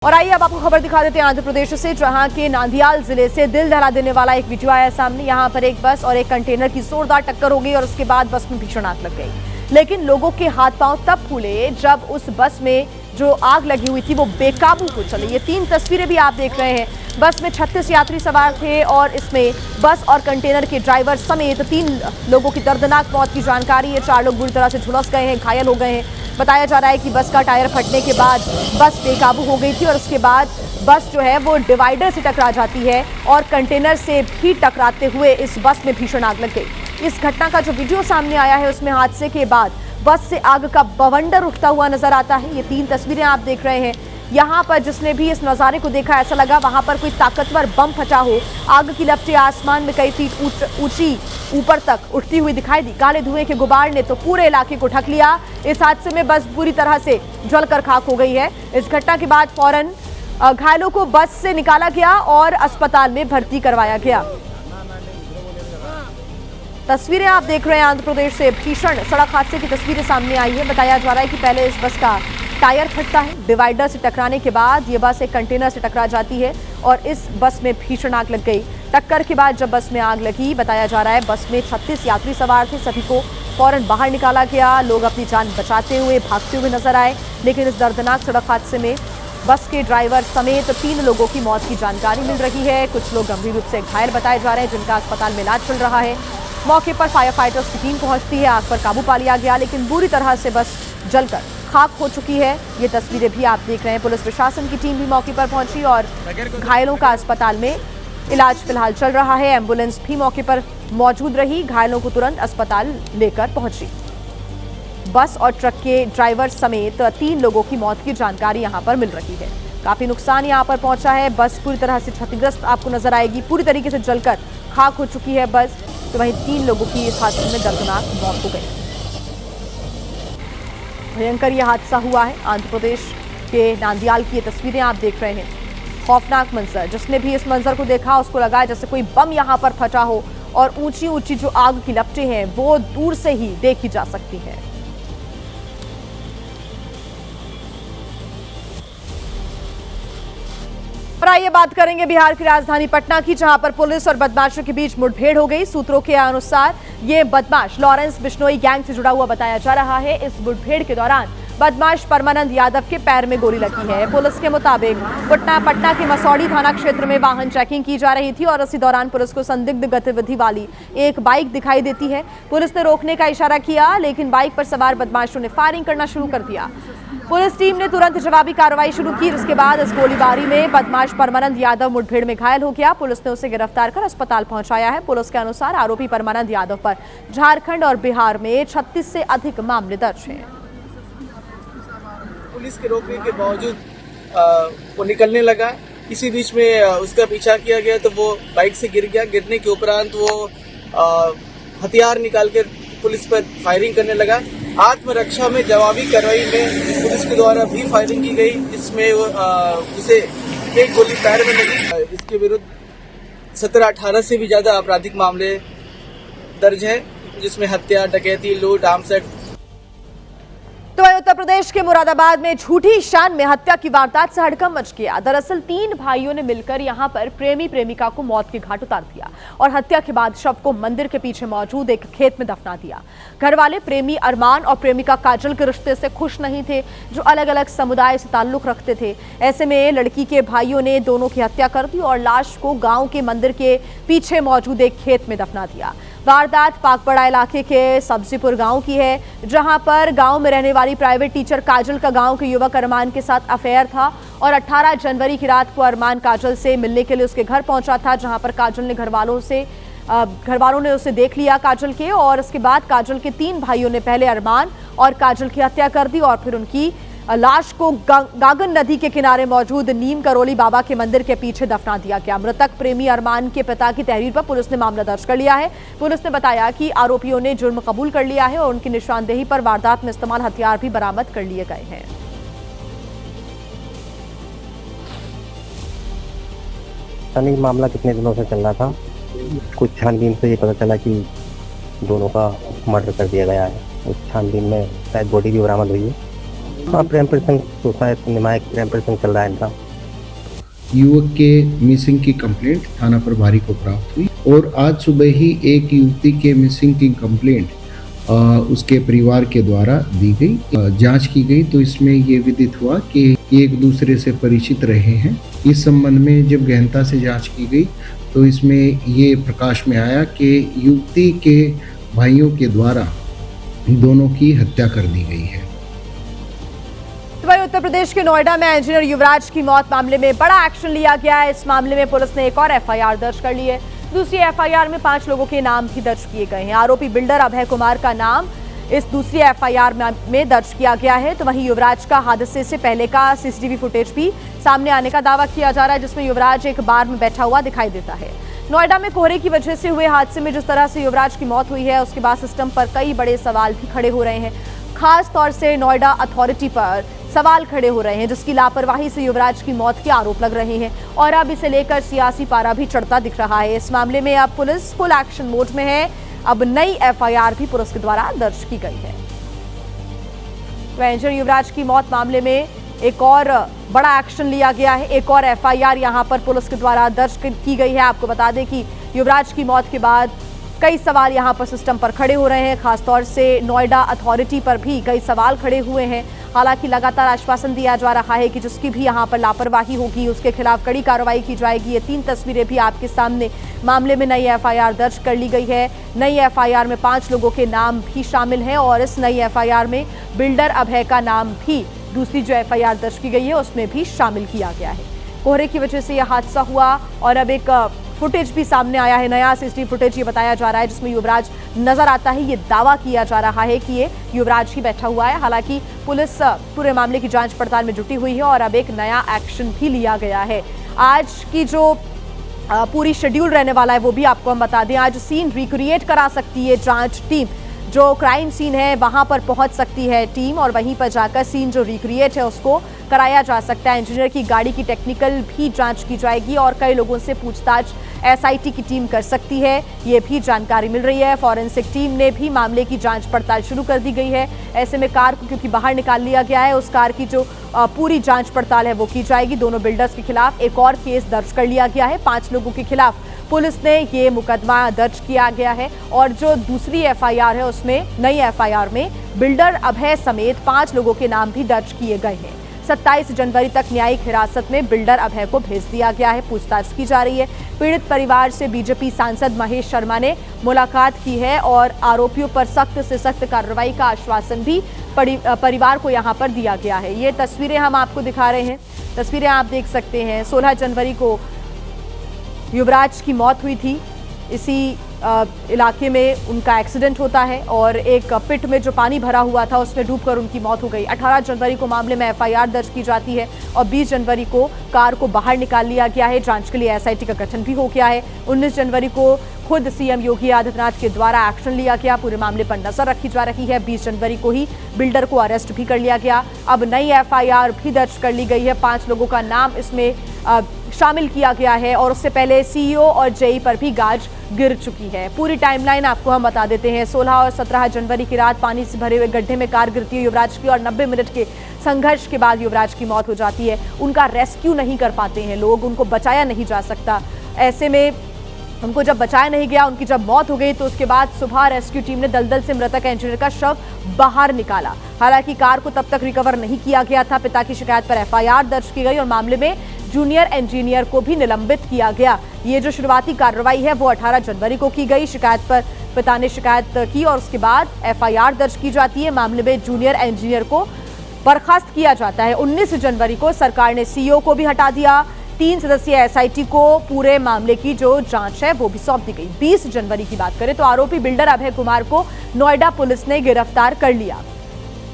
और आइए अब आपको खबर दिखा देते हैं आंध्र प्रदेश से, जहां के नांदियाल जिले से दिल दहला देने वाला एक वीडियो आया सामने। यहां पर एक बस और एक कंटेनर की जोरदार टक्कर हो गई और उसके बाद बस में भीषण आग लग गई। लेकिन लोगों के हाथ पांव तब फूले जब उस बस में जो आग लगी हुई थी वो बेकाबू हो चली। ये 3 तस्वीरें भी आप देख रहे हैं। बस में 36 यात्री सवार थे और इसमें बस और कंटेनर के ड्राइवर समेत 3 लोगों की दर्दनाक मौत की जानकारी है। 4 लोग बुरी तरह से झुलस गए हैं, घायल हो गए हैं। बताया जा रहा है कि बस का टायर फटने के बाद बस बेकाबू हो गई थी और उसके बाद बस जो है वो डिवाइडर से टकरा जाती है और कंटेनर से भी टकराते हुए इस बस में भीषण आग लग गई। इस घटना का जो वीडियो सामने आया है उसमें हादसे के बाद बस से आग का बवंडर उठता हुआ नजर आता है। ये 3 तस्वीरें आप देख रहे हैं। यहाँ पर जिसने भी इस नज़ारे को देखा ऐसा लगा वहां पर कोई ताकतवर बम फटा हो। आग की लपटें आसमान में कई फीट ऊंची ऊपर तक उठती हुई दिखाई दी। काले धुएं के गुबार ने तो पूरे इलाके को ढक लिया। इस हादसे में बस पूरी तरह से जलकर खाक हो गई है। इस घटना के बाद फौरन घायलों को बस से निकाला गया और अस्पताल में भर्ती करवाया गया। तस्वीरें आप देख रहे हैं आंध्र प्रदेश से भीषण सड़क हादसे की तस्वीरें सामने आई है। बताया जा रहा है कि पहले इस बस का टायर फटता है, डिवाइडर से टकराने के बाद ये बस एक कंटेनर से टकरा जाती है और इस बस में भीषण आग लग गई। टक्कर के बाद जब बस में आग लगी, बताया जा रहा है बस में 36 यात्री सवार थे। सभी को फौरन बाहर निकाला गया। लोग अपनी जान बचाते हुए भागते हुए नजर आए। लेकिन इस दर्दनाक सड़क हादसे में बस के ड्राइवर समेत 3 लोगों की मौत की जानकारी मिल रही है। कुछ लोग गंभीर रूप से घायल बताए जा रहे हैं, जिनका अस्पताल में इलाज चल रहा है। मौके पर फायर फाइटर्स की टीम पहुंचती है। आग पर काबू पा लिया गया, लेकिन बुरी तरह से बस जलकर खाक हो चुकी है। ये तस्वीरें भी आप देख रहे हैं। पुलिस प्रशासन की टीम भी मौके पर पहुंची और घायलों का अस्पताल में इलाज फिलहाल चल रहा है। एम्बुलेंस भी मौके पर मौजूद रही, घायलों को तुरंत अस्पताल लेकर पहुंची। बस और ट्रक के ड्राइवर समेत 3 लोगों की मौत की जानकारी यहां पर मिल रही है। काफी नुकसान यहां पर पहुंचा है। बस पूरी तरह से क्षतिग्रस्त आपको नजर आएगी, पूरी तरीके से जलकर खाक हो चुकी है बस। तो वहीं 3 लोगों की इस हादसे में दर्दनाक मौत हो गई। भयंकर यह हादसा हुआ है। आंध्र प्रदेश के नांदियाल की ये तस्वीरें आप देख रहे हैं। खौफनाक मंजर, जिसने भी इस मंजर को देखा उसको लगा जैसे कोई बम यहां पर फटा हो और ऊंची ऊंची जो आग की लपटें हैं वो दूर से ही देखी जा सकती हैं। और आइए बात करेंगे बिहार की राजधानी पटना की, जहां पर पुलिस और बदमाशों के बीच मुठभेड़ हो गई। सूत्रों के अनुसार ये बदमाश लॉरेंस बिश्नोई गैंग से जुड़ा हुआ बताया जा रहा है। इस मुठभेड़ के दौरान बदमाश परमानंद यादव के पैर में गोली लगी है। पुलिस के मुताबिक पटना के मसौड़ी थाना क्षेत्र में वाहन चेकिंग की जा रही थी और इसी दौरान पुलिस को संदिग्ध गतिविधि वाली एक बाइक दिखाई देती है। पुलिस ने रोकने का इशारा किया, लेकिन बाइक पर सवार बदमाशों ने फायरिंग करना शुरू कर दिया। पुलिस टीम ने तुरंत जवाबी कार्रवाई शुरू की, जिसके बाद इस गोलीबारी में बदमाश परमानंद यादव मुठभेड़ में घायल हो गया। पुलिस ने उसे गिरफ्तार कर अस्पताल पहुंचाया है। पुलिस के अनुसार आरोपी परमानंद यादव पर झारखंड और बिहार में 36 से अधिक मामले दर्ज हैं। पुलिस के रोकने के बावजूद वो निकलने लगा। इसी बीच में उसका पीछा किया गया तो वो बाइक से गिर गया। गिरने के उपरांत वो हथियार निकाल कर पुलिस पर फायरिंग करने लगा। आत्मरक्षा में जवाबी कार्रवाई में पुलिस के द्वारा भी फायरिंग की गई, जिसमें उसे एक गोली पैर में लगी। इसके विरुद्ध 17-18 से भी ज्यादा आपराधिक मामले दर्ज है, जिसमें हत्या, डकैती, लूट, आर्म्स एक्ट। तो उत्तर प्रदेश के मुरादाबाद में झूठी शान में हत्या की वारदात से हड़कंप मच गया। दरअसल 3 भाइयों ने मिलकर यहां पर प्रेमी प्रेमिका को मौत के घाट उतार दिया और हत्या के बाद शव को मंदिर के पीछे मौजूद एक खेत में दफना दिया। घर वाले प्रेमी अरमान और प्रेमिका काजल के रिश्ते से खुश नहीं थे, जो अलग अलग समुदाय से ताल्लुक रखते थे। ऐसे में लड़की के भाइयों ने दोनों की हत्या कर दी और लाश को गांव के मंदिर के पीछे मौजूद एक खेत में दफना दिया। वारदात पाकपड़ा इलाके के सब्जीपुर गांव की है, जहां पर गांव में रहने वाली प्राइवेट टीचर काजल का गांव के युवक अरमान के साथ अफेयर था और 18 जनवरी की रात को अरमान काजल से मिलने के लिए उसके घर पहुंचा था, जहां पर काजल ने घर वालों ने उसे देख लिया काजल के, और इसके बाद काजल के 3 भाइयों ने पहले अरमान और काजल की हत्या कर दी और फिर उनकी लाश को गागन नदी के किनारे मौजूद नीम करोली बाबा के मंदिर के पीछे दफना दिया गया। मृतक प्रेमी अरमान के पिता की तहरीर पर पुलिस ने मामला दर्ज कर लिया है। पुलिस ने बताया कि आरोपियों ने जुर्म कबूल कर लिया है और उनकी निशानदेही पर वारदात में इस्तेमाल हथियार भी बरामद कर लिए गए हैं। मामला कितने दिनों से चल रहा था। कुछ छानबीन से ये पता चला कि दोनों का मर्डर कर दिया गया है। उस छानबीन में शायद बॉडी भी बरामद हुई है। हाँ, प्रेम प्रसंग सोसाइटी निमायक प्रेम प्रसंग चल रहा है इनका। युवक के मिसिंग की कंप्लेंट थाना प्रभारी को प्राप्त हुई और आज सुबह ही एक युवती के मिसिंग की कंप्लेंट उसके परिवार के द्वारा दी गई। जांच की गई तो इसमें ये विदित हुआ कि ये एक दूसरे से परिचित रहे हैं। इस संबंध में जब गहनता से जांच की गई तो इसमें ये प्रकाश में आया कि युवती के भाइयों के द्वारा दोनों की हत्या कर दी गई है। तो वहीं उत्तर प्रदेश के नोएडा में इंजीनियर युवराज की मौत मामले में बड़ा एक्शन लिया गया है। इस मामले में पुलिस ने एक और एफआईआर दर्ज कर ली है। दूसरी एफआईआर में 5 लोगों के नाम भी दर्ज किए गए हैं। आरोपी बिल्डर अभय कुमार का नाम इस दूसरी एफआईआर में दर्ज किया गया है। तो वहीं युवराज का हादसे से पहले का सीसीटीवी फुटेज भी सामने आने का दावा किया जा रहा है, जिसमें युवराज एक बार में बैठा हुआ दिखाई देता है। नोएडा में कोहरे की वजह से हुए हादसे में जिस तरह से युवराज की मौत हुई है, उसके बाद सिस्टम पर कई बड़े सवाल भी खड़े हो रहे हैं। खास तौर से नोएडा अथॉरिटी पर सवाल खड़े हो रहे हैं, जिसकी लापरवाही से युवराज की मौत के आरोप लग रहे हैं और अब इसे लेकर सियासी पारा भी चढ़ता दिख रहा है। इस मामले में अब पुलिस फुल एक्शन मोड में है। अब नई एफआईआर भी पुलिस के द्वारा दर्ज की गई है। तो इंजीनियर युवराज की मौत मामले में एक और बड़ा एक्शन लिया गया है। एक और एफआईआर यहां पर पुलिस के द्वारा दर्ज की गई है। आपको बता दें कि युवराज की मौत के बाद कई सवाल यहां पर सिस्टम पर खड़े हो रहे हैं। खासतौर से नोएडा अथॉरिटी पर भी कई सवाल खड़े हुए हैं। हालांकि लगातार आश्वासन दिया जा रहा है कि जिसकी भी यहां पर लापरवाही होगी उसके खिलाफ कड़ी कार्रवाई की जाएगी। ये 3 तस्वीरें भी आपके सामने। मामले में नई एफआईआर दर्ज कर ली गई है। नई एफआईआर में 5 लोगों के नाम भी शामिल हैं और इस नई एफआईआर में बिल्डर अभय का नाम भी दूसरी जो एफआईआर दर्ज की गई है उसमें भी शामिल किया गया है। कोहरे की वजह से यह हादसा हुआ और अब एक फुटेज भी सामने आया है। नया सीसीटीवी फुटेज ये बताया जा रहा है, जिसमें युवराज नजर आता है। ये दावा किया जा रहा है कि ये युवराज ही बैठा हुआ है। हालांकि पुलिस पूरे मामले की जांच पड़ताल में जुटी हुई है और अब एक नया एक्शन भी लिया गया है। आज की जो पूरी शेड्यूल रहने वाला है वो भी आपको हम बता दें। आज सीन रिक्रिएट करा सकती है जांच टीम। जो क्राइम सीन है वहां पर पहुंच सकती है टीम और वहीं पर जाकर सीन जो रिक्रिएट है उसको कराया जा सकता है। इंजीनियर की गाड़ी की टेक्निकल भी जांच की जाएगी और कई लोगों से पूछताछ एसआईटी की टीम कर सकती है, ये भी जानकारी मिल रही है। फॉरेंसिक टीम ने भी मामले की जांच पड़ताल शुरू कर दी गई है। ऐसे में कार को क्योंकि बाहर निकाल लिया गया है, उस कार की जो पूरी जांच पड़ताल है वो की जाएगी। दोनों बिल्डर्स के खिलाफ एक और केस दर्ज कर लिया गया है। 5 लोगों के खिलाफ पुलिस ने ये मुकदमा दर्ज किया गया है और जो दूसरी एफआईआर है उसमें नई एफआईआर में बिल्डर अभय समेत 5 लोगों के नाम भी दर्ज किए गए हैं। 27 जनवरी तक न्यायिक हिरासत में बिल्डर अभय को भेज दिया गया है। पूछताछ की जा रही है। पीड़ित परिवार से बीजेपी सांसद महेश शर्मा ने मुलाकात की है और आरोपियों पर सख्त से सख्त कार्रवाई का आश्वासन भी परिवार को यहां पर दिया गया है। ये तस्वीरें हम आपको दिखा रहे हैं। तस्वीरें आप देख सकते हैं। 16 जनवरी को युवराज की मौत हुई थी। इसी इलाके में उनका एक्सीडेंट होता है और एक पिट में जो पानी भरा हुआ था उसमें डूबकर उनकी मौत हो गई। 18 जनवरी को मामले में एफआईआर दर्ज की जाती है और 20 जनवरी को कार को बाहर निकाल लिया गया है। जांच के लिए एसआईटी का गठन भी हो गया है। 19 जनवरी को खुद सीएम योगी आदित्यनाथ के द्वारा एक्शन लिया गया। पूरे मामले पर नजर रखी जा रही है। 20 जनवरी को ही बिल्डर को अरेस्ट भी कर लिया गया। अब नई एफआईआर भी दर्ज कर ली गई है। 5 लोगों का नाम इसमें शामिल किया गया है और उससे पहले सीईओ और जेई पर भी गाज गिर चुकी है। पूरी टाइमलाइन आपको हम बता देते हैं। 16 और 17 जनवरी की रात पानी से भरे हुए गड्ढे में कार गिरती है युवराज की और 90 मिनट के संघर्ष के बाद युवराज की मौत हो जाती है। उनका रेस्क्यू नहीं कर पाते हैं लोग, उनको बचाया नहीं जा सकता। ऐसे में उनको जब बचाया नहीं गया, उनकी जब मौत हो गई तो उसके बाद सुबह रेस्क्यू टीम ने दलदल से मृतक इंजीनियर का शव बाहर निकाला। हालांकि कार को तब तक रिकवर नहीं किया गया था। पिता की शिकायत पर एफआईआर दर्ज की गई और मामले में जूनियर इंजीनियर को भी निलंबित किया गया। ये जो शुरुआती कार्रवाई है वो 18 जनवरी को की गई। शिकायत पर पिता ने शिकायत की और उसके बाद एफआईआर दर्ज की जाती है। मामले में जूनियर इंजीनियर को बर्खास्त किया जाता है। 19 जनवरी को सरकार ने सीईओ को भी हटा दिया। 3 सदस्यीय एसआईटी को पूरे मामले की जो जांच है वो भी सौंप दी गई। 20 जनवरी की बात करें तो आरोपी बिल्डर अभय कुमार को नोएडा पुलिस ने गिरफ्तार कर लिया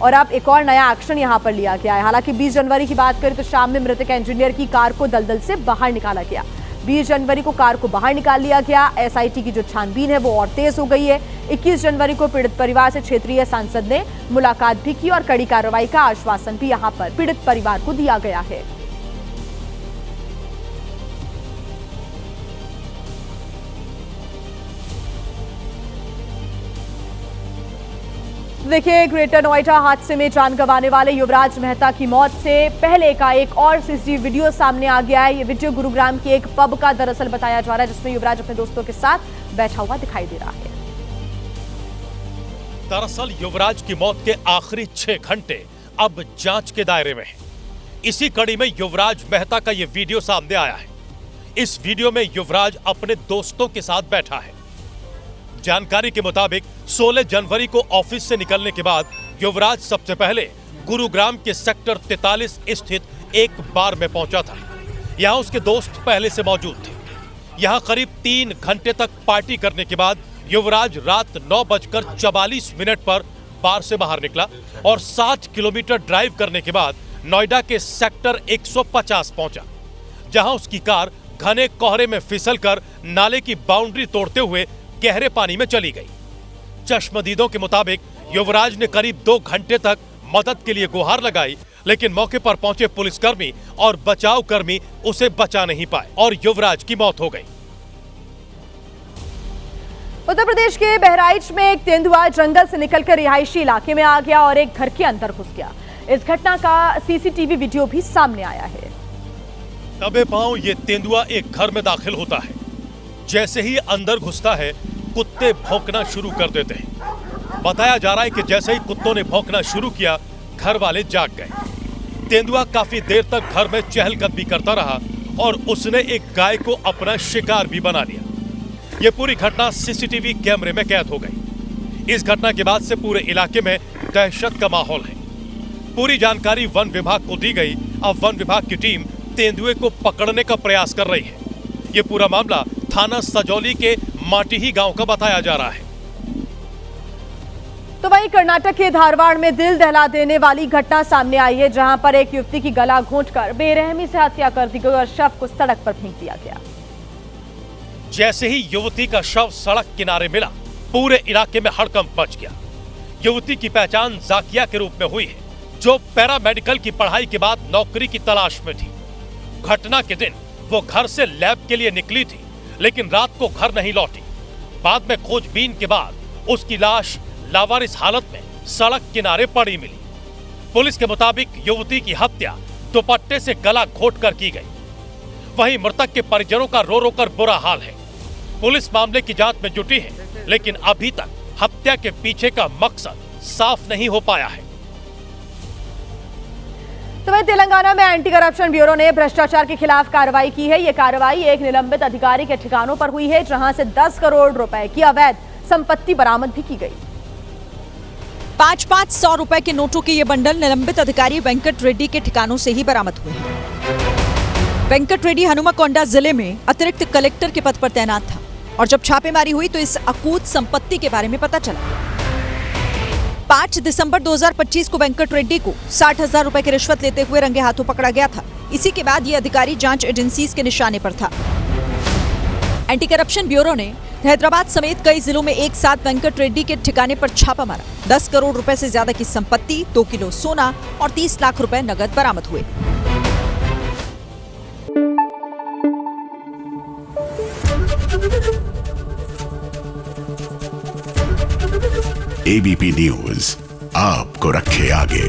और अब एक और नया एक्शन यहां पर लिया गया है। हालांकि 20 जनवरी की बात करें तो शाम में मृतक इंजीनियर की कार को दलदल से बाहर निकाला गया। 20 जनवरी को कार को बाहर निकाल लिया गया। एसआईटी की जो छानबीन है वो और तेज हो गई है। 21 जनवरी को पीड़ित परिवार से क्षेत्रीय सांसद ने मुलाकात भी की और कड़ी कार्रवाई का आश्वासन भी यहां पर पीड़ित परिवार को दिया गया है। देखिए, ग्रेटर नोएडा हादसे में जान गंवाने वाले युवराज मेहता की मौत से पहले का एक और सीसीटीवी वीडियो सामने आ गया है। ये वीडियो गुरुग्राम के एक पब का दरअसल बताया जा रहा है, जिसमें युवराज अपने दोस्तों के साथ बैठा हुआ दिखाई दे रहा है। दरअसल युवराज की मौत के आखिरी 6 घंटे अब जांच के दायरे में हैं। इसी कड़ी में युवराज मेहता का यह वीडियो सामने आया है। इस वीडियो में युवराज अपने दोस्तों के साथ बैठा है। जानकारी के मुताबिक 16 जनवरी को ऑफिस से निकलने के बाद युवराज सबसे पहले गुरुग्राम के सेक्टर 43 स्थित एक बार में पहुंचा था। यहां उसके दोस्त पहले से मौजूद थे। यहां करीब 3 घंटे तक पार्टी करने के बाद युवराज रात 9:44 पर बार से बाहर निकला और 60 किलोमीटर ड्राइव करने के बाद नोएडा के सेक्टर 150 पहुंचा, जहां उसकी कार घने कोहरे में फिसलकर नाले की बाउंड्री तोड़ते हुए गहरे पानी में चली गई। चश्मदीदों के मुताबिक युवराज ने करीब 2 घंटे तक मदद के लिए गुहार लगाई, लेकिन मौके पर पहुंचे पुलिसकर्मी और बचाव कर्मी उसे बचा नहीं पाए और युवराज की मौत हो गई। उत्तर प्रदेश के बहराइच में एक तेंदुआ जंगल से निकलकर रिहायशी इलाके में आ गया और एक घर के अंदर घुस गया। इस घटना का सीसीटीवी वीडियो भी सामने आया है। दबे पांव ये तेंदुआ एक घर में दाखिल होता है। जैसे ही अंदर घुसता है, कुत्ते भौंकना शुरू कर देते हैं। बताया जा रहा है कि जैसे ही कुत्तों ने भौंकना शुरू किया, घर वाले जाग गए। तेंदुआ काफी देर तक घर में चहलकदमी करता रहा और उसने एक गाय को अपना शिकार भी बना लिया। यह पूरी घटना सीसीटीवी कैमरे में कैद हो गई। इस घटना के बाद से पूरे इलाके में दहशत का माहौल है। पूरी जानकारी वन विभाग को दी गई। अब वन विभाग की टीम तेंदुए को पकड़ने का प्रयास कर रही है। यह पूरा मामला थाना सजौली के माटीही गांव का बताया जा रहा है। तो वहीं कर्नाटक के धारवाड़ में दिल दहला देने वाली घटना सामने आई है, जहां पर एक युवती की गला घोंटकर बेरहमी से हत्या कर दी गई और शव को सड़क पर फेंक दिया गया। जैसे ही युवती का शव सड़क किनारे मिला, पूरे इलाके में हड़कंप मच गया। युवती की पहचान जाकिया के रूप में हुई है, जो पैरामेडिकल की पढ़ाई के बाद नौकरी की तलाश में थी। घटना के दिन वो घर से लैब के लिए निकली थी, लेकिन रात को घर नहीं लौटी। बाद में खोजबीन के बाद उसकी लाश लावारिस हालत में सड़क किनारे पड़ी मिली। पुलिस के मुताबिक युवती की हत्या दुपट्टे से गला घोंटकर की गई। वहीं मृतक के परिजनों का रो रो कर बुरा हाल है। पुलिस मामले की जांच में जुटी है, लेकिन अभी तक हत्या के पीछे का मकसद साफ नहीं हो पाया है। तो वहीं तेलंगाना में एंटी करप्शन ब्यूरो ने भ्रष्टाचार के खिलाफ कार्रवाई की है। ये कार्रवाई एक निलंबित अधिकारी के ठिकानों पर हुई है, जहां से 10 करोड़ रुपए की अवैध संपत्ति बरामद भी की गई। 500 रुपए के नोटों के ये बंडल निलंबित अधिकारी वेंकट रेड्डी के ठिकानों से ही बरामद हुए हैं। वेंकट रेड्डी हनुमाकोंडा जिले में अतिरिक्त कलेक्टर के पद पर तैनात था और जब छापेमारी हुई तो इस अकूत संपत्ति के बारे में पता चला। 5 दिसंबर 2025 को वेंकट रेड्डी को 60,000 रुपए की रिश्वत लेते हुए रंगे हाथों पकड़ा गया था। इसी के बाद ये अधिकारी जांच एजेंसीज के निशाने पर था। एंटी करप्शन ब्यूरो ने हैदराबाद समेत कई जिलों में एक साथ वेंकट रेड्डी के ठिकाने पर छापा मारा। 10 करोड़ रुपए से ज्यादा की संपत्ति, 2 किलो सोना और 30 लाख रुपए नगद बरामद हुए। एबीपी न्यूज आपको रखे आगे।